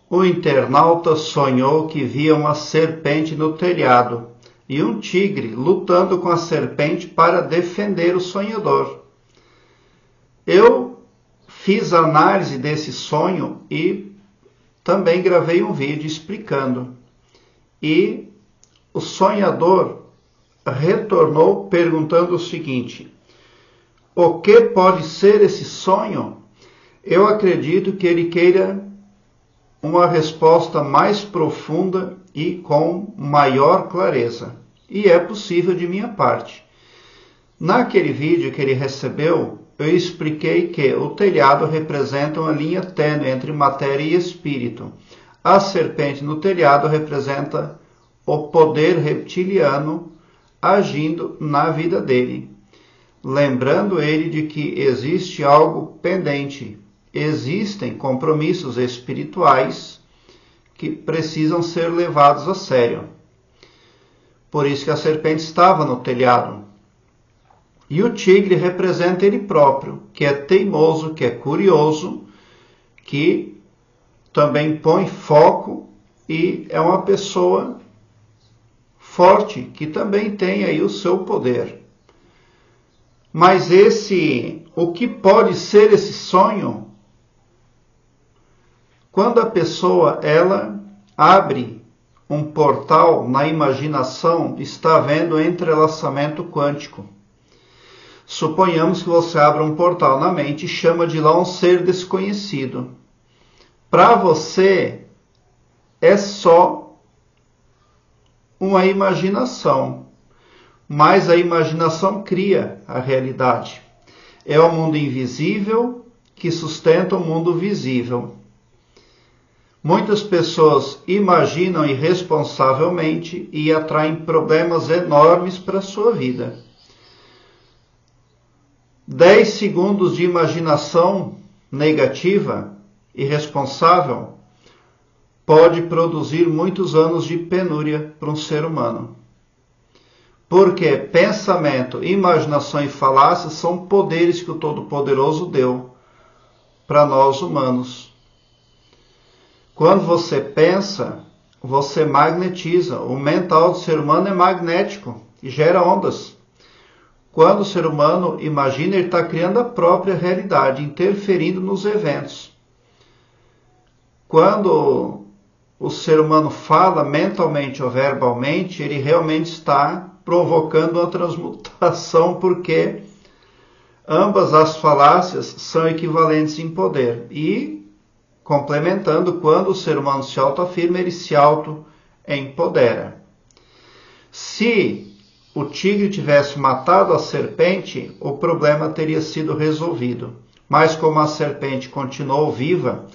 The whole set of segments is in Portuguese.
O internauta sonhou que via uma serpente no telhado e um tigre lutando com a serpente para defender o sonhador. Eu fiz análise desse sonho e também gravei um vídeo explicando. E o sonhador retornou perguntando o seguinte: o que pode ser esse sonho? Eu acredito que ele queira uma resposta mais profunda e com maior clareza. E é possível de minha parte. Naquele vídeo que ele recebeu, eu expliquei que o telhado representa uma linha tênue entre matéria e espírito. A serpente no telhado representa o poder reptiliano agindo na vida dele. Lembrando ele de que existe algo pendente. Existem compromissos espirituais que precisam ser levados a sério. Por isso que a serpente estava no telhado. E o tigre representa ele próprio, que é teimoso, que é curioso, que também põe foco e é uma pessoa forte, que também tem aí o seu poder. Mas o que pode ser esse sonho? Quando a pessoa ela abre um portal na imaginação, está vendo entrelaçamento quântico. Suponhamos que você abra um portal na mente e chama de lá um ser desconhecido. Para você é só uma imaginação, mas a imaginação cria a realidade. É o mundo invisível que sustenta o mundo visível. Muitas pessoas imaginam irresponsavelmente e atraem problemas enormes para a sua vida. 10 segundos de imaginação negativa, irresponsável, pode produzir muitos anos de penúria para um ser humano. Porque pensamento, imaginação e falácia são poderes que o Todo-Poderoso deu para nós humanos. Quando você pensa, você magnetiza. O mental do ser humano é magnético e gera ondas. Quando o ser humano imagina, ele está criando a própria realidade, interferindo nos eventos. Quando o ser humano fala mentalmente ou verbalmente, ele realmente está provocando uma transmutação, porque ambas as falácias são equivalentes em poder. E complementando, quando o ser humano se autoafirma, ele se auto-empodera. Se o tigre tivesse matado a serpente, o problema teria sido resolvido. Mas como a serpente continuou viva,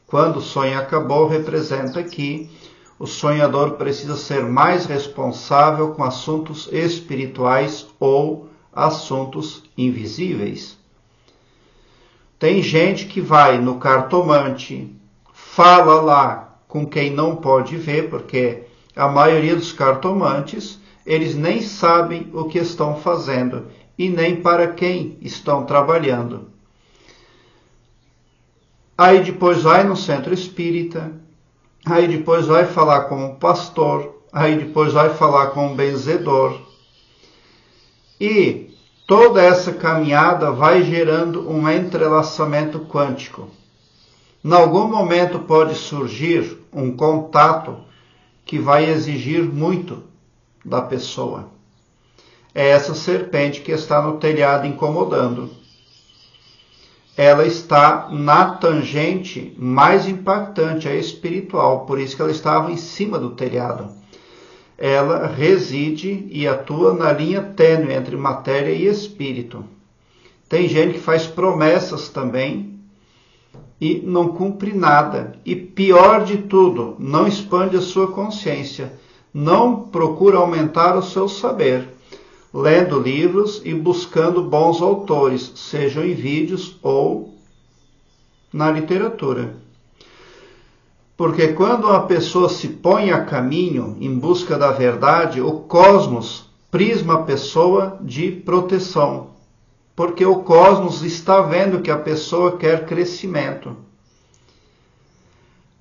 quando o sonho acabou, representa que o sonhador precisa ser mais responsável com assuntos espirituais ou assuntos invisíveis. Tem gente que vai no cartomante, fala lá com quem não pode ver, porque a maioria dos cartomantes, eles nem sabem o que estão fazendo e nem para quem estão trabalhando. Aí depois vai no centro espírita, aí depois vai falar com um pastor, aí depois vai falar com um benzedor. E toda essa caminhada vai gerando um entrelaçamento quântico. Em algum momento pode surgir um contato que vai exigir muito da pessoa. É essa serpente que está no telhado incomodando. Ela está na tangente mais impactante, a espiritual, por isso que ela estava em cima do telhado. Ela reside e atua na linha tênue entre matéria e espírito. Tem gente que faz promessas também e não cumpre nada. E pior de tudo, não expande a sua consciência, não procura aumentar o seu saber, lendo livros e buscando bons autores, sejam em vídeos ou na literatura. Porque quando uma pessoa se põe a caminho em busca da verdade, o cosmos prisma a pessoa de proteção. Porque o cosmos está vendo que a pessoa quer crescimento.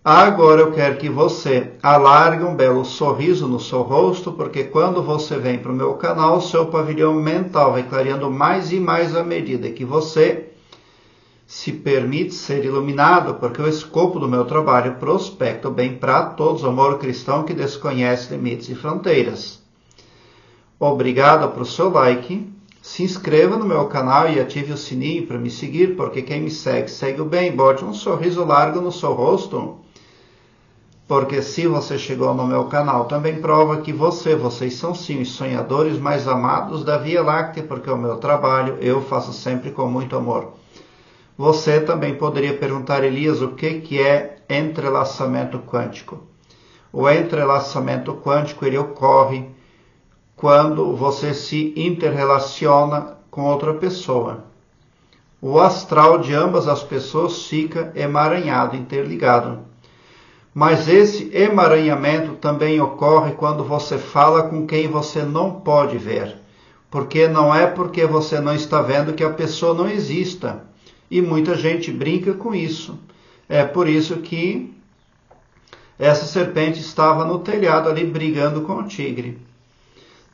Agora eu quero que você alargue um belo sorriso no seu rosto, porque quando você vem para o meu canal, seu pavilhão mental vai clareando mais e mais à medida que você se permite ser iluminado, porque o escopo do meu trabalho prospecta o bem para todos, o amor cristão que desconhece limites e fronteiras. Obrigado por seu like, se inscreva no meu canal e ative o sininho para me seguir, porque quem me segue, segue o bem. Bote um sorriso largo no seu rosto, porque se você chegou no meu canal, também prova que vocês são sim os sonhadores mais amados da Via Láctea, porque o meu trabalho eu faço sempre com muito amor. Você também poderia perguntar, Elias, o que é entrelaçamento quântico? O entrelaçamento quântico ele ocorre quando você se interrelaciona com outra pessoa. O astral de ambas as pessoas fica emaranhado, interligado. Mas esse emaranhamento também ocorre quando você fala com quem você não pode ver. Porque não é porque você não está vendo que a pessoa não exista. E muita gente brinca com isso. É por isso que essa serpente estava no telhado ali brigando com o tigre.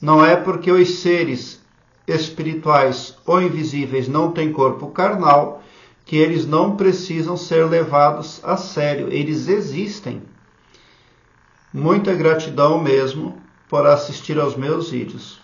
Não é porque os seres espirituais ou invisíveis não têm corpo carnal que eles não precisam ser levados a sério. Eles existem. Muita gratidão mesmo por assistir aos meus vídeos.